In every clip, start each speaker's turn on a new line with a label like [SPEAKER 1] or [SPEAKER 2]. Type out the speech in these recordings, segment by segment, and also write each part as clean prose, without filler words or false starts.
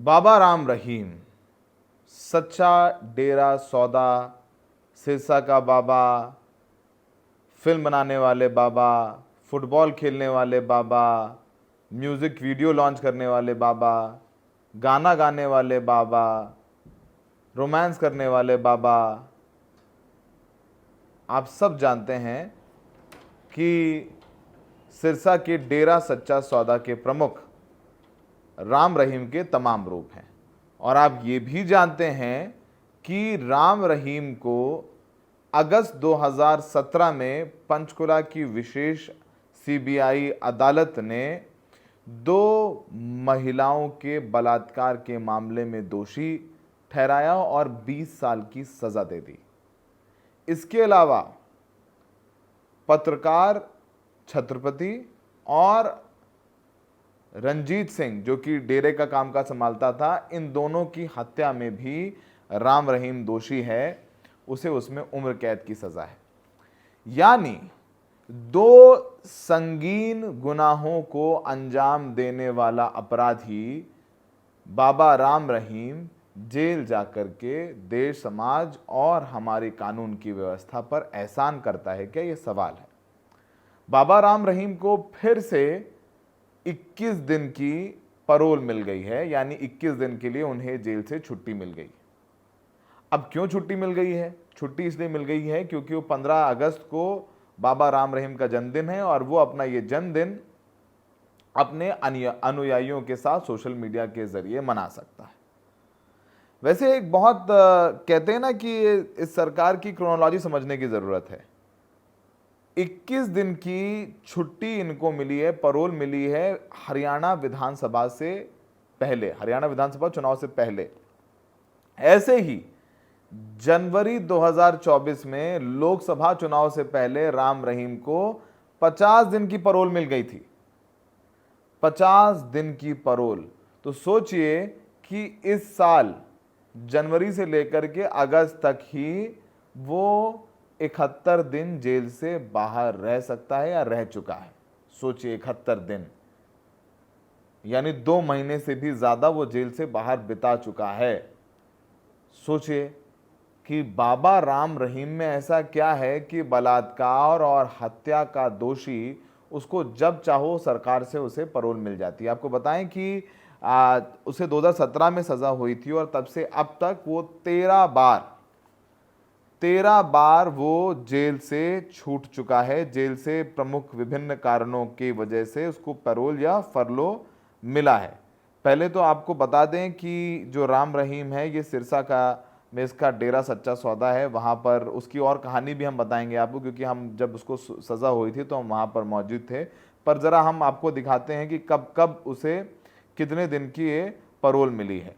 [SPEAKER 1] बाबा राम रहीम, सच्चा डेरा सौदा, सिरसा का बाबा, फिल्म बनाने वाले बाबा, फुटबॉल खेलने वाले बाबा, म्यूज़िक वीडियो लॉन्च करने वाले बाबा, गाना गाने वाले बाबा, रोमांस करने वाले बाबा। आप सब जानते हैं कि सिरसा के डेरा सच्चा सौदा के प्रमुख राम रहीम के तमाम रूप हैं। और आप ये भी जानते हैं कि राम रहीम को अगस्त 2017 में पंचकुला की विशेष सीबीआई अदालत ने 2 महिलाओं के बलात्कार के मामले में दोषी ठहराया और 20 साल की सजा दे दी। इसके अलावा पत्रकार छत्रपति और रंजीत सिंह, जो कि डेरे का कामकाज संभालता था, इन दोनों की हत्या में भी राम रहीम दोषी है। उसे उसमें उम्र कैद की सजा है। यानी 2 संगीन गुनाहों को अंजाम देने वाला अपराधी बाबा राम रहीम जेल जाकर के देश, समाज और हमारे कानून की व्यवस्था पर एहसान करता है क्या? यह सवाल है। बाबा राम रहीम को फिर से 21 दिन की पैरोल मिल गई है, यानी 21 दिन के लिए उन्हें जेल से छुट्टी मिल गई। अब क्यों छुट्टी मिल गई है? छुट्टी इसलिए मिल गई है क्योंकि वो 15 अगस्त को बाबा राम रहीम का जन्मदिन है और वो अपना ये जन्मदिन अपने अनुयायियों के साथ सोशल मीडिया के जरिए मना सकता है। वैसे एक बहुत कहते हैं ना कि इस सरकार की क्रोनोलॉजी समझने की जरूरत है। 21 दिन की छुट्टी इनको मिली है, पैरोल मिली है हरियाणा विधानसभा से पहले, हरियाणा विधानसभा चुनाव से पहले। ऐसे ही जनवरी 2024 में लोकसभा चुनाव से पहले राम रहीम को 50 दिन की पैरोल मिल गई थी। 50 दिन की पैरोल। तो सोचिए कि इस साल जनवरी से लेकर के अगस्त तक ही वो 71 दिन जेल से बाहर रह सकता है या रह चुका है। सोचिए 71 दिन, यानी 2 महीने से भी ज्यादा वो जेल से बाहर बिता चुका है। सोचिए कि बाबा राम रहीम में ऐसा क्या है कि बलात्कार और हत्या का दोषी उसको जब चाहो सरकार से उसे पैरोल मिल जाती है। आपको बताएं कि उसे 2017 में सजा हुई थी और तब से अब तक वो 13 बार वो जेल से छूट चुका है। जेल से प्रमुख विभिन्न कारणों की वजह से उसको पैरोल या फरलो मिला है। पहले तो आपको बता दें कि जो राम रहीम है ये सिरसा का में इसका डेरा सच्चा सौदा है। वहाँ पर उसकी और कहानी भी हम बताएंगे आपको, क्योंकि हम जब उसको सज़ा हुई थी तो हम वहाँ पर मौजूद थे। पर ज़रा हम आपको दिखाते हैं कि कब कब उसे कितने दिन की ये पैरोल मिली है।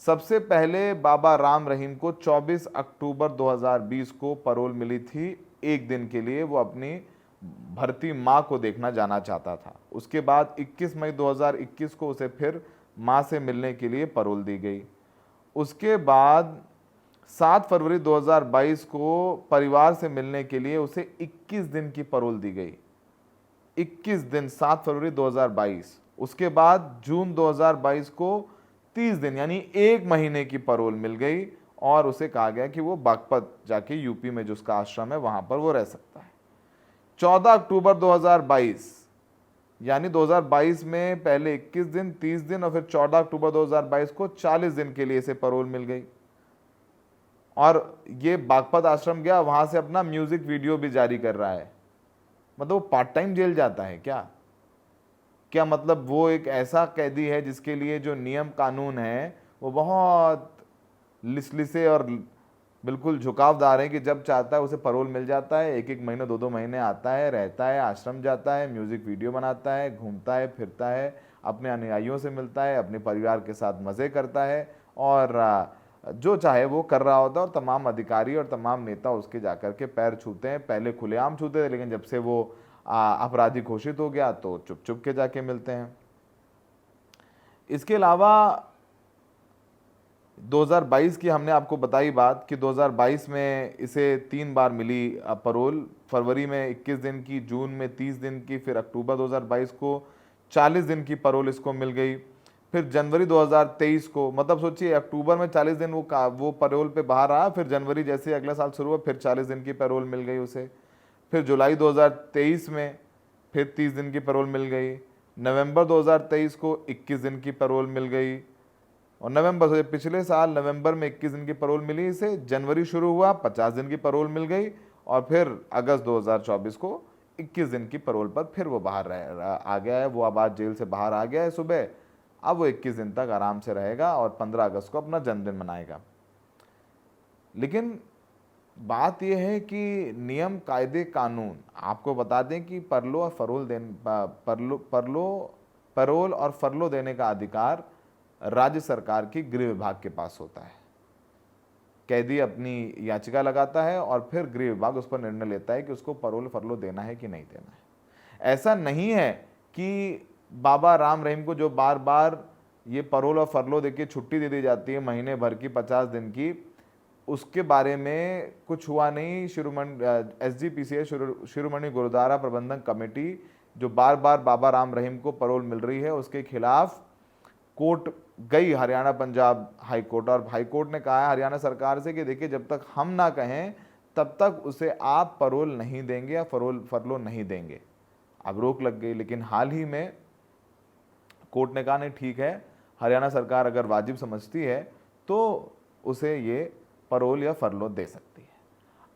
[SPEAKER 1] सबसे पहले बाबा राम रहीम को 24 अक्टूबर 2020 को पैरोल मिली थी। एक दिन के लिए वो अपनी भर्ती माँ को देखना जाना चाहता था। उसके बाद 21 मई 2021 को उसे फिर माँ से मिलने के लिए पैरोल दी गई। उसके बाद 7 फरवरी 2022 को परिवार से मिलने के लिए उसे 21 दिन की पैरोल दी गई। 21 दिन, 7 फरवरी 2022। उसके बाद जून 2022 को 30 दिन यानी 1 महीने की पैरोल मिल गई और उसे कहा गया कि वो बागपत जाके यूपी में जो उसका आश्रम है वहां पर वो रह सकता है। 14 अक्टूबर 2022 यानी 2022 में पहले 21 दिन, 30 दिन और फिर 14 अक्टूबर 2022 को 40 दिन के लिए इसे पैरोल मिल गई और ये बागपत आश्रम गया, वहां से अपना म्यूजिक वीडियो भी जारी कर रहा है। मतलब वो पार्ट टाइम जेल जाता है क्या मतलब वो एक ऐसा कैदी है जिसके लिए जो नियम कानून है वो बहुत लिसलिसे और बिल्कुल झुकावदार है कि जब चाहता है उसे पैरोल मिल जाता है। 1-1 महीने 2-2 महीने आता है, रहता है, आश्रम जाता है, म्यूजिक वीडियो बनाता है, घूमता है, फिरता है, अपने अनुयायियों से मिलता है, अपने परिवार के साथ मज़े करता है और जो चाहे वो कर रहा होता है। और तमाम अधिकारी और तमाम नेता उसके जाकर के पैर छूते हैं। पहले खुलेआम छूते थे, लेकिन जब से वो अपराधी घोषित हो गया तो चुप चुप के जाके मिलते हैं। इसके अलावा 2022 की हमने आपको बताई बात कि 2022 में इसे 3 बार मिली पैरोल। फरवरी में 21 दिन की, जून में 30 दिन की, फिर अक्टूबर 2022 को 40 दिन की पैरोल इसको मिल गई। फिर जनवरी 2023 को, मतलब सोचिए अक्टूबर में 40 दिन वो पैरोल पे बाहर आया, फिर जनवरी जैसे अगला साल शुरू हुआ फिर 40 दिन की पैरोल मिल गई उसे। फिर जुलाई 2023 में फिर 30 दिन की पैरोल मिल गई। नवंबर 2023 को 21 दिन की पैरोल मिल गई, और नवंबर से पिछले साल नवंबर में 21 दिन की पैरोल मिली इसे। जनवरी शुरू हुआ 50 दिन की पैरोल मिल गई, और फिर अगस्त 2024 को 21 दिन की पैरोल पर फिर वो बाहर आ गया है। वो अब आज जेल से बाहर आ गया है सुबह। अब वो 21 दिन तक आराम से रहेगा और 15 अगस्त को अपना जन्मदिन मनाएगा। लेकिन बात यह है कि नियम कायदे कानून, आपको बता दें कि परलो और फरोल पैरोल और फरलो देने का अधिकार राज्य सरकार की गृह विभाग के पास होता है। कैदी अपनी याचिका लगाता है और फिर गृह विभाग उस पर निर्णय लेता है कि उसको पैरोल फरलो देना है कि नहीं देना है। ऐसा नहीं है कि बाबा राम रहीम को जो बार बार ये पैरोल और फरलो देके छुट्टी दे दी जाती है महीने भर की 50 दिन की, उसके बारे में कुछ हुआ नहीं। SGPCA शिरोमणि गुरुद्वारा प्रबंधन कमेटी जो बार बार बाबा राम रहीम को पैरोल मिल रही है उसके खिलाफ कोर्ट गई, हरियाणा पंजाब हाई कोर्ट, और हाई कोर्ट ने कहा है हरियाणा सरकार से कि देखिए जब तक हम ना कहें तब तक उसे आप पैरोल नहीं देंगे या फरलो नहीं देंगे। अब रोक लग गई, लेकिन हाल ही में कोर्ट ने कहा नहीं ठीक है, हरियाणा सरकार अगर वाजिब समझती है तो उसे ये पैरोल या फरलो दे सकती है।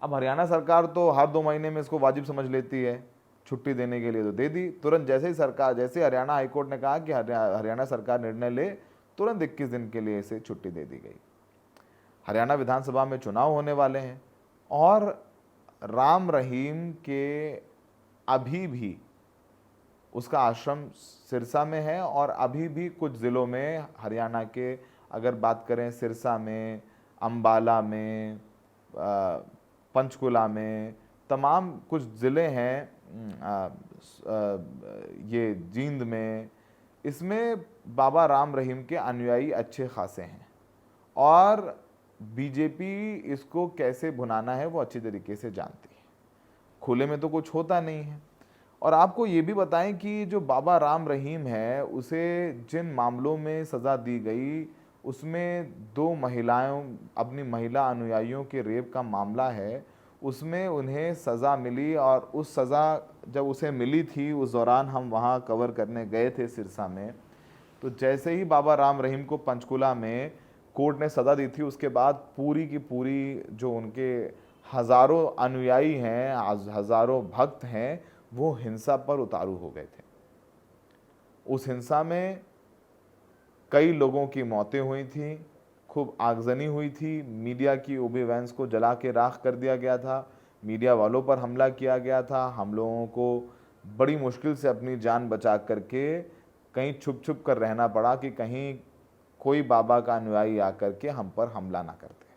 [SPEAKER 1] अब हरियाणा सरकार तो हर 2 महीने में इसको वाजिब समझ लेती है, छुट्टी देने के लिए तो दे दी तुरंत। जैसे हरियाणा हाईकोर्ट ने कहा कि हरियाणा सरकार निर्णय ले, तुरंत 21 दिन के लिए इसे छुट्टी दे दी गई। हरियाणा विधानसभा में चुनाव होने वाले हैं और राम रहीम के अभी भी उसका आश्रम सिरसा में है, और अभी भी कुछ ज़िलों में हरियाणा के, अगर बात करें सिरसा में, अंबाला में, पंचकुला में, तमाम कुछ ज़िले हैं, ये जींद में, इसमें बाबा राम रहीम के अनुयायी अच्छे खासे हैं, और बीजेपी इसको कैसे भुनाना है वो अच्छी तरीके से जानती है। खुले में तो कुछ होता नहीं है। और आपको ये भी बताएं कि जो बाबा राम रहीम है उसे जिन मामलों में सज़ा दी गई उसमें 2 महिलाओं, अपनी महिला अनुयायियों के रेप का मामला है, उसमें उन्हें सज़ा मिली। और उस सज़ा जब उसे मिली थी उस दौरान हम वहाँ कवर करने गए थे सिरसा में, तो जैसे ही बाबा राम रहीम को पंचकुला में कोर्ट ने सज़ा दी थी उसके बाद पूरी की पूरी जो उनके हज़ारों अनुयायी हैं, हज़ारों भक्त हैं, वो हिंसा पर उतारू हो गए थे। उस हिंसा में कई लोगों की मौतें हुई थी, खूब आगजनी हुई थी, मीडिया की ओबी वैन्स को जला के राख कर दिया गया था, मीडिया वालों पर हमला किया गया था। हम लोगों को बड़ी मुश्किल से अपनी जान बचा करके कहीं छुप छुप कर रहना पड़ा कि कहीं कोई बाबा का अनुयायी आकर के हम पर हमला ना करते।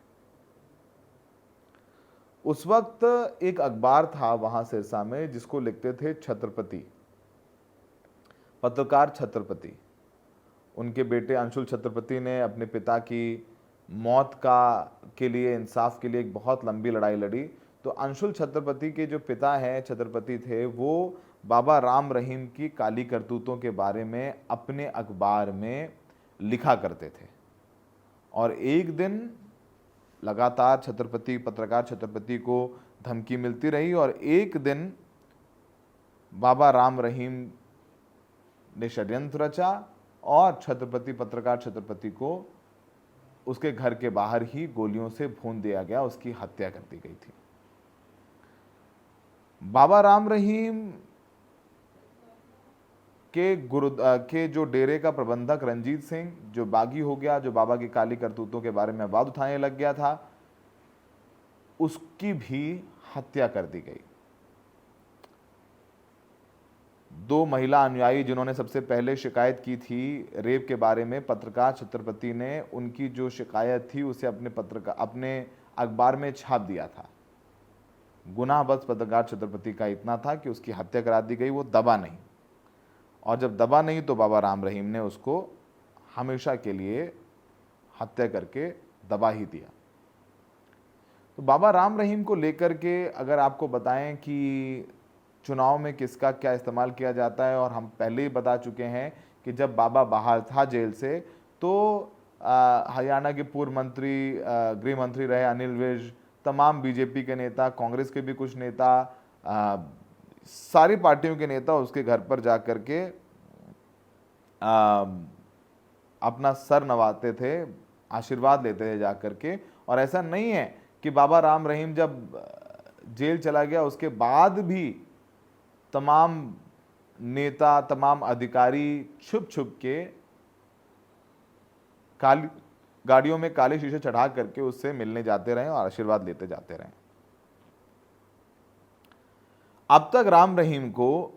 [SPEAKER 1] उस वक्त एक अखबार था वहां सिरसा में जिसको लिखते थे छत्रपति, पत्रकार छत्रपति। उनके बेटे अंशुल छत्रपति ने अपने पिता की मौत के लिए, इंसाफ के लिए एक बहुत लंबी लड़ाई लड़ी। तो अंशुल छत्रपति के जो पिता हैं, छत्रपति थे, वो बाबा राम रहीम की काली करतूतों के बारे में अपने अखबार में लिखा करते थे। और एक दिन लगातार पत्रकार छत्रपति को धमकी मिलती रही, और एक दिन बाबा राम रहीम ने षड्यंत्र रचा और पत्रकार छत्रपति को उसके घर के बाहर ही गोलियों से भून दिया गया, उसकी हत्या कर दी गई थी। बाबा राम रहीम के जो डेरे का प्रबंधक रंजीत सिंह, जो बागी हो गया, जो बाबा की काली करतूतों के बारे में आवाज उठाने लग गया था, उसकी भी हत्या कर दी गई। 2 महिला अनुयायी जिन्होंने सबसे पहले शिकायत की थी रेप के बारे में, पत्रकार छत्रपति ने उनकी जो शिकायत थी उसे अपने अखबार में छाप दिया था। गुनाह बस पत्रकार छत्रपति का इतना था कि उसकी हत्या करा दी गई, वो दबा नहीं। और जब दबा नहीं तो बाबा राम रहीम ने उसको हमेशा के लिए हत्या करके दबा ही दिया। तो बाबा राम रहीम को लेकर के अगर आपको बताएं कि चुनाव में किसका क्या इस्तेमाल किया जाता है, और हम पहले ही बता चुके हैं कि जब बाबा बाहर था जेल से तो हरियाणा के पूर्व मंत्री गृह मंत्री रहे अनिल विज, तमाम बीजेपी के नेता, कांग्रेस के भी कुछ नेता, सारी पार्टियों के नेता उसके घर पर जा कर के अपना सर नवाते थे, आशीर्वाद लेते थे जा कर के। और ऐसा नहीं है कि बाबा राम रहीम जब जेल चला गया उसके बाद भी तमाम नेता, तमाम अधिकारी छुप छुप के काली गाड़ियों में काले शीशे चढ़ा करके उससे मिलने जाते रहे और आशीर्वाद लेते जाते रहे। अब तक राम रहीम को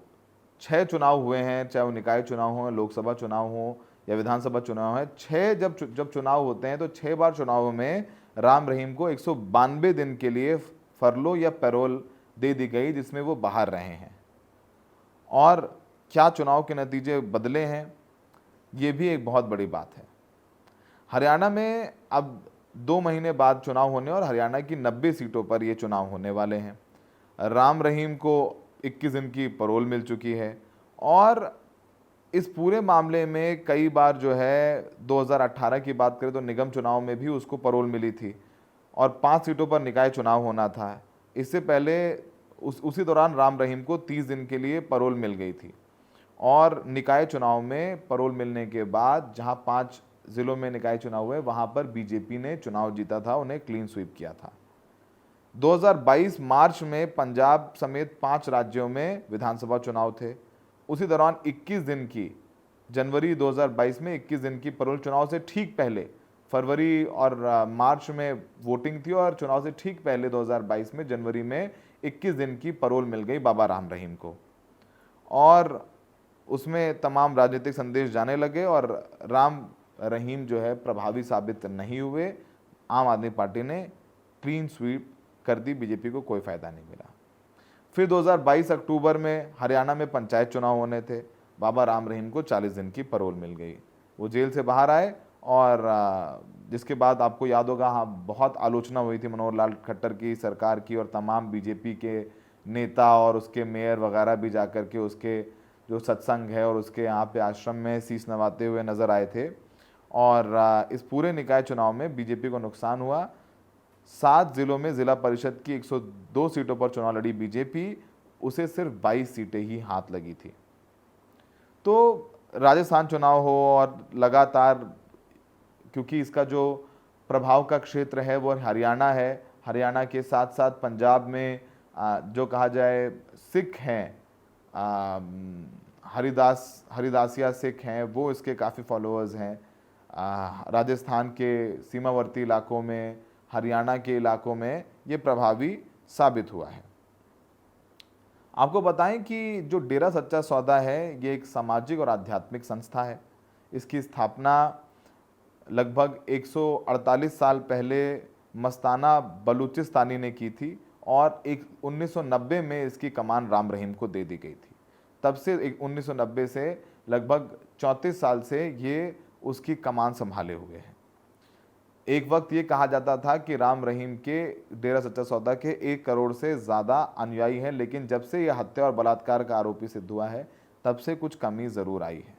[SPEAKER 1] 6 चुनाव हुए हैं, चाहे वो निकाय चुनाव हो, लोकसभा चुनाव हो या विधानसभा चुनाव है। 6 जब चुनाव होते हैं तो 6 बार चुनावों में राम रहीम को 192 दिन के लिए फरलो या पैरोल दे दी गई, जिसमें वो बाहर रहे हैं। और क्या चुनाव के नतीजे बदले हैं, ये भी एक बहुत बड़ी बात है। हरियाणा में अब 2 महीने बाद चुनाव होने और हरियाणा की 90 सीटों पर ये चुनाव होने वाले हैं। राम रहीम को 21 दिन की पैरोल मिल चुकी है और इस पूरे मामले में कई बार जो है 2018 की बात करें तो निगम चुनाव में भी उसको पैरोल मिली थी और 5 सीटों पर निकाय चुनाव होना था। इससे पहले उसी दौरान राम रहीम को 30 दिन के लिए पैरोल मिल गई थी और निकाय चुनाव में पैरोल मिलने के बाद जहां 5 जिलों में निकाय चुनाव हुए वहां पर बीजेपी ने चुनाव जीता था, उन्हें क्लीन स्वीप किया था। 2022 मार्च में पंजाब समेत 5 राज्यों में विधानसभा चुनाव थे। उसी दौरान 21 दिन की जनवरी 2022 में 21 दिन की पैरोल, चुनाव से ठीक पहले फरवरी और मार्च में वोटिंग थी और चुनाव से ठीक पहले 2022 में जनवरी में 21 दिन की पैरोल मिल गई बाबा राम रहीम को और उसमें तमाम राजनीतिक संदेश जाने लगे और राम रहीम जो है प्रभावी साबित नहीं हुए। आम आदमी पार्टी ने क्लीन स्वीप कर दी, बीजेपी को कोई फायदा नहीं मिला। फिर 2022 अक्टूबर में हरियाणा में पंचायत चुनाव होने थे, बाबा राम रहीम को 40 दिन की पैरोल मिल गई, वो जेल से बाहर आए और जिसके बाद आपको याद होगा, हाँ, बहुत आलोचना हुई थी मनोहर लाल खट्टर की सरकार की और तमाम बीजेपी के नेता और उसके मेयर वगैरह भी जाकर के उसके जो सत्संग है और उसके यहाँ पे आश्रम में शीश नवाते हुए नजर आए थे। और इस पूरे निकाय चुनाव में बीजेपी को नुकसान हुआ। 7 जिलों में जिला परिषद की 102 सीटों पर चुनाव लड़ी बीजेपी, उसे सिर्फ 22 सीटें ही हाथ लगी थी। तो राजस्थान चुनाव हो और लगातार, क्योंकि इसका जो प्रभाव का क्षेत्र है वो हरियाणा है, हरियाणा के साथ साथ पंजाब में जो कहा जाए सिख हैं, हरिदासिया सिख हैं, वो इसके काफ़ी फॉलोअर्स हैं। राजस्थान के सीमावर्ती इलाकों में, हरियाणा के इलाकों में ये प्रभावी साबित हुआ है। आपको बताएं कि जो डेरा सच्चा सौदा है ये एक सामाजिक और आध्यात्मिक संस्था है। इसकी स्थापना लगभग 148 साल पहले मस्ताना बलूचिस्तानी ने की थी और 1990 में इसकी कमान राम रहीम को दे दी गई थी। तब से 1990 से लगभग 34 साल से ये उसकी कमान संभाले हुए हैं। एक वक्त ये कहा जाता था कि राम रहीम के डेरा सच्चा सौदा के 1 करोड़ से ज़्यादा अनुयायी हैं, लेकिन जब से यह हत्या और बलात्कार का आरोपी सिद्ध हुआ है तब से कुछ कमी ज़रूर आई है।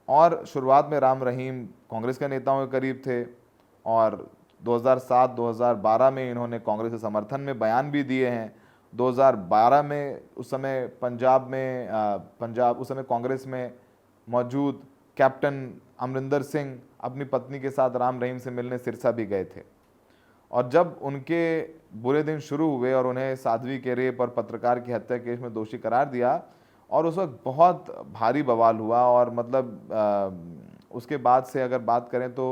[SPEAKER 1] और शुरुआत में राम रहीम कांग्रेस के नेताओं के करीब थे और 2007-2012 में इन्होंने कांग्रेस के समर्थन में बयान भी दिए हैं। 2012 में उस समय उस समय कांग्रेस में मौजूद कैप्टन अमरिंदर सिंह अपनी पत्नी के साथ राम रहीम से मिलने सिरसा भी गए थे और जब उनके बुरे दिन शुरू हुए और उन्हें साध्वी के रेप और पत्रकार की हत्या केस में दोषी करार दिया और उस वक्त बहुत भारी बवाल हुआ और मतलब उसके बाद से अगर बात करें तो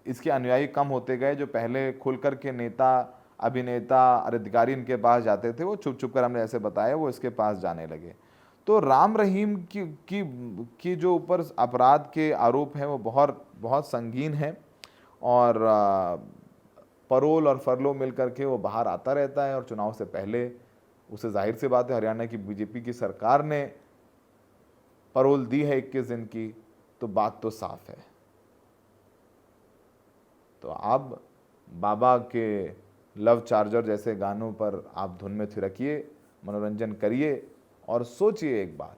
[SPEAKER 1] इसके अनुयायी कम होते गए। जो पहले खुलकर के नेता, अभिनेता, अधिकारी इनके पास जाते थे वो छुप छुप कर, हमने ऐसे बताया, वो इसके पास जाने लगे। तो राम रहीम की जो ऊपर अपराध के आरोप हैं वो बहुत बहुत संगीन है और पैरोल और फरलो मिल करके वो बाहर आता रहता है और चुनाव से पहले उसे, जाहिर सी बात है, हरियाणा की बीजेपी की सरकार ने पैरोल दी है 21 दिन की, तो बात तो साफ है। तो आप बाबा के लव चार्जर जैसे गानों पर आप धुन में थिरकिए, मनोरंजन करिए और सोचिए एक बार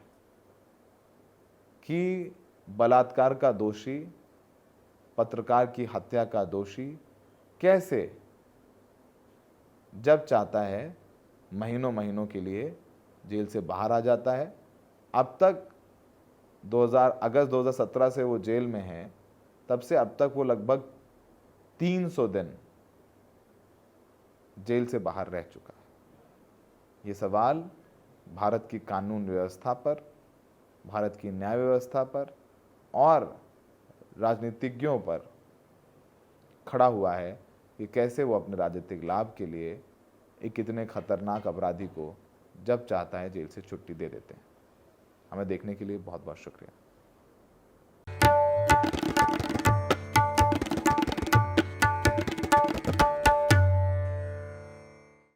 [SPEAKER 1] कि बलात्कार का दोषी, पत्रकार की हत्या का दोषी कैसे जब चाहता है महीनों महीनों के लिए जेल से बाहर आ जाता है। अब तक 2000 अगस्त 2017 से वो जेल में है, तब से अब तक वो लगभग 300 दिन जेल से बाहर रह चुका है। ये सवाल भारत की कानून व्यवस्था पर, भारत की न्याय व्यवस्था पर और राजनीतिज्ञों पर खड़ा हुआ है कि कैसे वो अपने राजनीतिक लाभ के लिए एक इतने खतरनाक अपराधी को जब चाहता है जेल से छुट्टी दे देते हैं। हमें देखने के लिए बहुत बहुत शुक्रिया।